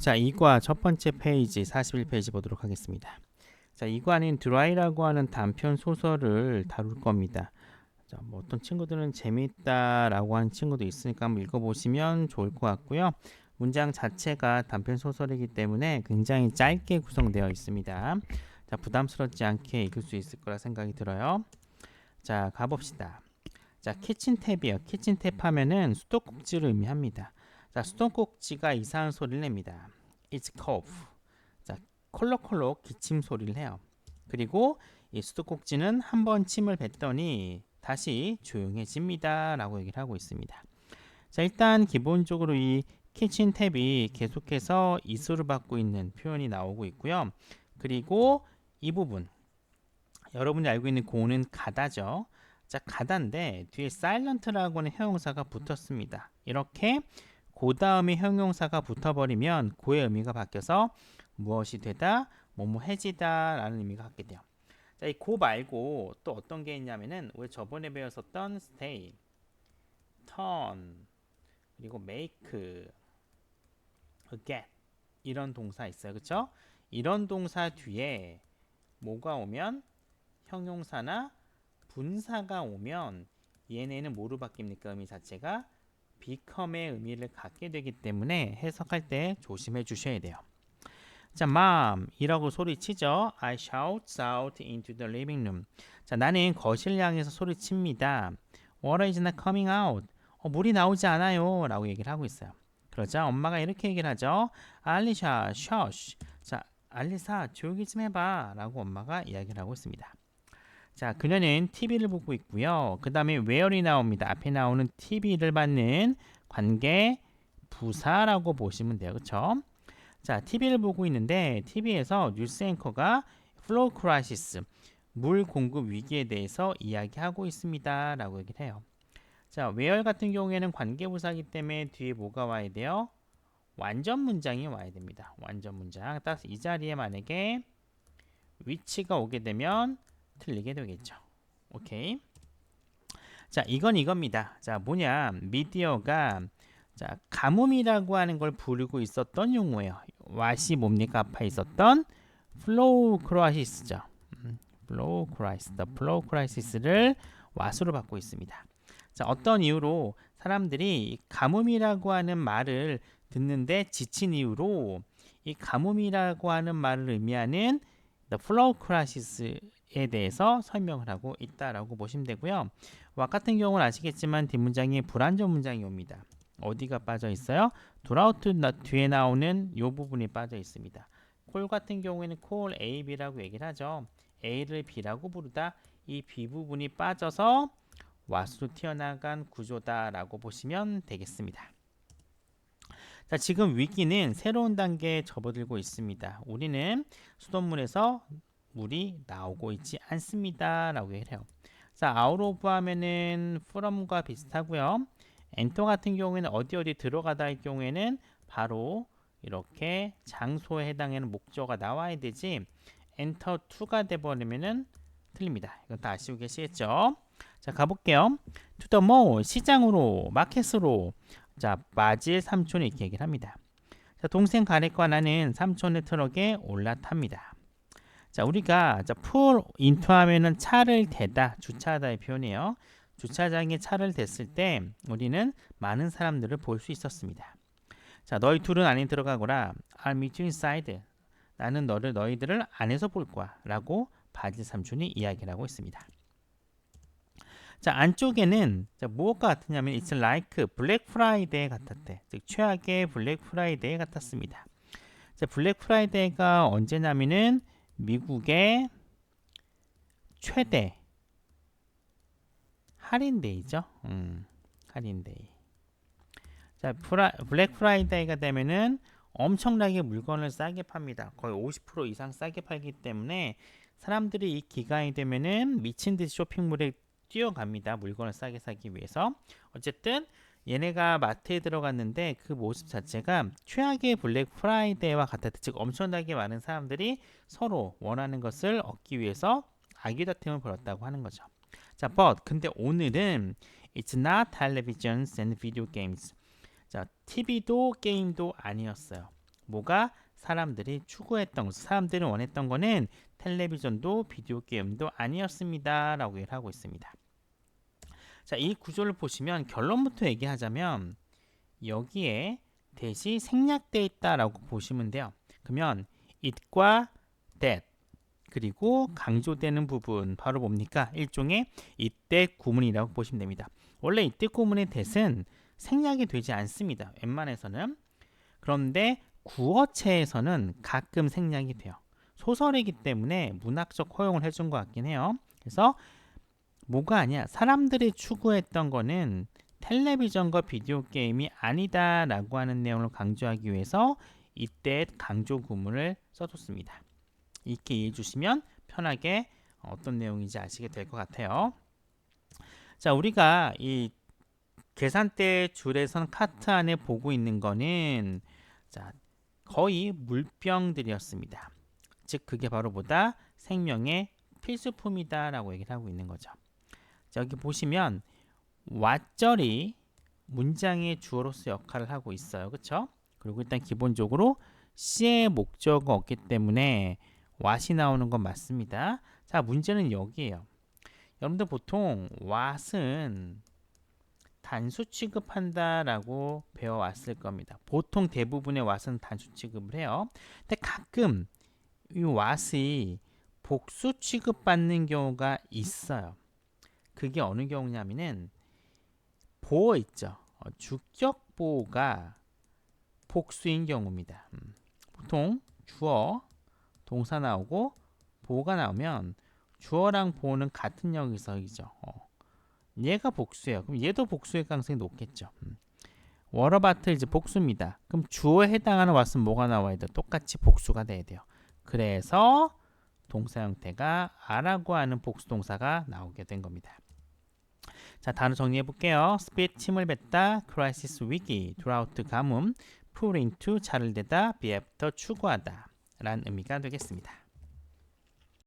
자, 이과 첫 번째 페이지 41페이지 보도록 하겠습니다. 자, 이과는 드라이라고 하는 단편 소설을 다룰 겁니다. 자, 뭐 어떤 친구들은 재미있다라고 하는 친구도 있으니까 한번 읽어보시면 좋을 것 같고요. 문장 자체가 단편 소설이기 때문에 굉장히 짧게 구성되어 있습니다. 자, 부담스럽지 않게 읽을 수 있을 거라 생각이 들어요. 자, 가봅시다. 자, 키친탭이요. 키친탭 하면은 수도꼭지를 의미합니다. 자, 수도꼭지가 이상한 소리를 냅니다. It's cough. 자, 콜록콜록 기침 소리를 해요. 그리고 이 수도꼭지는 한 번 침을 뱉더니 다시 조용해집니다. 라고 얘기를 하고 있습니다. 자, 일단 기본적으로 이 키친탭이 계속해서 이수를 받고 있는 표현이 나오고 있고요. 그리고 이 부분, 여러분이 알고 있는 고는 가다죠. 자, 가다인데 뒤에 silent라고 하는 형용사가 붙었습니다. 이렇게 그 다음에 형용사가 붙어버리면 고의 의미가 바뀌어서 무엇이 되다, 뭐뭐 해지다 라는 의미가 갖게 돼요. 자, 이 고 말고 또 어떤 게 있냐면은 우리 저번에 배웠었던 stay, turn, 그리고 make, get 이런 동사 있어요. 그쵸? 이런 동사 뒤에 뭐가 오면 형용사나 분사가 오면 얘네는 뭐로 바뀝니까? 의미 자체가 become의 의미를 갖게 되기 때문에 해석할 때 조심해 주셔야 돼요. 자, mom 이라고 소리치죠. I shout out into the living room. 자, 나는 거실 향해서 소리칩니다. Water is not coming out. 물이 나오지 않아요. 라고 얘기를 하고 있어요. 그러자 엄마가 이렇게 얘기를 하죠. 알리샤, shush. 자, 알리사, 조용히 좀 해봐. 라고 엄마가 이야기를 하고 있습니다. 자, 그녀는 TV를 보고 있고요. 그 다음에 where이 나옵니다. 앞에 나오는 TV를 받는 관계 부사라고 보시면 돼요. 그쵸? 자, TV를 보고 있는데 TV에서 뉴스 앵커가 flow crisis, 물 공급 위기에 대해서 이야기하고 있습니다. 라고 얘기를 해요. 자, where 같은 경우에는 관계부사이기 때문에 뒤에 뭐가 와야 돼요? 완전 문장이 와야 됩니다. 완전 문장. 따라서 이 자리에 만약에 which가 오게 되면 틀리게 되겠죠. 오케이. 자, 이건 이겁니다. 자, 뭐냐? 미디어가 자, 가뭄이라고 하는 걸 부르고 있었던 용어예요. 왓이 뭡니까? 앞에 있었던 flow crisis죠. flow crisis, the flow crisis를 왓으로 받고 있습니다. 자, 어떤 이유로 사람들이 가뭄이라고 하는 말을 듣는데 지친 이유로 이 가뭄이라고 하는 말을 의미하는 the flow crisis에 대해서 설명을 하고 있다라고 보시면 되고요. 와 같은 경우는 아시겠지만 뒷문장에 불완전 문장이 옵니다. 어디가 빠져 있어요? throughout 뒤에 나오는 이 부분이 빠져 있습니다. 콜 같은 경우에는 call A, B라고 얘기를 하죠. A를 B라고 부르다. 이 B 부분이 빠져서 왓으로 튀어나간 구조다라고 보시면 되겠습니다. 자, 지금 위기는 새로운 단계에 접어들고 있습니다. 우리는 수돗물에서 물이 나오고 있지 않습니다. 라고 얘기를 해요. 자, out of 하면은 from과 비슷하고요. enter 같은 경우에는 어디 들어가다의 경우에는 바로 이렇게 장소에 해당하는 목적어가 나와야 되지 enter to가 돼버리면은 틀립니다. 이건 다 아시고 계시겠죠? 자, 가볼게요. to the mall, 시장으로, 마켓으로. 자, 바질 삼촌이 이렇게 얘기를 합니다. 자, 동생 가렛과 나는 삼촌의 트럭에 올라탑니다. 자, 우리가 자, pull into 하면은 차를 대다, 주차하다의 표현이에요. 주차장에 차를 댔을 때 우리는 많은 사람들을 볼 수 있었습니다. 자, 너희 둘은 안에 들어가거라. I'll meet you inside. 나는 너희들을 안에서 볼 거야. 라고 바질 삼촌이 이야기를 하고 있습니다. 자, 안쪽에는 자, 무엇과 같으냐면 It's like Black Friday 같았대. 즉 최악의 블랙 프라이데이 같았습니다. 자, 블랙 프라이데이가 언제냐면은 미국의 최대 할인데이죠. 할인데이. 자, 블랙 프라이데이가 되면은 엄청나게 물건을 싸게 팝니다. 거의 50% 이상 싸게 팔기 때문에 사람들이 이 기간이 되면은 미친 듯이 쇼핑몰에 뛰어갑니다. 물건을 싸게 사기 위해서. 어쨌든 얘네가 마트에 들어갔는데 그 모습 자체가 최악의 블랙 프라이데이와 같았다. 즉 엄청나게 많은 사람들이 서로 원하는 것을 얻기 위해서 아귀다툼을 벌였다고 하는 거죠. 자, 근데 오늘은 It's not televisions and video games. 자, TV도 게임도 아니었어요. 뭐가 사람들이 추구했던 것, 사람들이 원했던 거는 텔레비전도 비디오 게임도 아니었습니다. 라고 얘기를 하고 있습니다. 자, 이 구조를 보시면 결론부터 얘기하자면 여기에 that이 생략되어 있다라고 보시면 돼요. 그러면 it과 that 그리고 강조되는 부분 바로 뭡니까? 일종의 이때 구문이라고 보시면 됩니다. 원래 이때 구문의 that은 생략이 되지 않습니다. 웬만해서는. 그런데 구어체에서는 가끔 생략이 돼요. 소설이기 때문에 문학적 허용을 해준 것 같긴 해요. 그래서 뭐가 아니야. 사람들이 추구했던 거는 텔레비전과 비디오 게임이 아니다 라고 하는 내용을 강조하기 위해서 이때 강조 구문을 써줬습니다. 이렇게 이해해 주시면 편하게 어떤 내용인지 아시게 될 것 같아요. 자, 우리가 이 계산대 줄에선 카트 안에 보고 있는 거는 자, 거의 물병들이었습니다. 즉 그게 바로 보다 생명의 필수품이다 라고 얘기를 하고 있는 거죠. 자, 여기 보시면 왓절이 문장의 주어로서 역할을 하고 있어요. 그렇죠? 그리고 일단 기본적으로 시의 목적어가 없기 때문에 what이 나오는 건 맞습니다. 자, 문제는 여기에요. 여러분들 보통 what은 단수 취급한다라고 배워왔을 겁니다. 보통 대부분의 what은 단수 취급을 해요. 근데 가끔 이 what이 복수 취급받는 경우가 있어요. 그게 어느 경우냐면은 보어 있죠. 주격 보어가 복수인 경우입니다. 보통 주어, 동사 나오고 보어가 나오면 주어랑 보어는 같은 역이죠. 얘가 복수예요. 그럼 얘도 복수의 가능성이 높겠죠. 워러바트 이제 복수입니다. 그럼 주어에 해당하는 what은 뭐가 나와야 돼요? 똑같이 복수가 돼야 돼요. 그래서 동사 형태가 아라고 하는 복수 동사가 나오게 된 겁니다. 자, 단어 정리해 볼게요. spit 침을 뱉다, crisis 위기, drought 가뭄, pour into 차를 대다, be after 추구하다 라는 의미가 되겠습니다.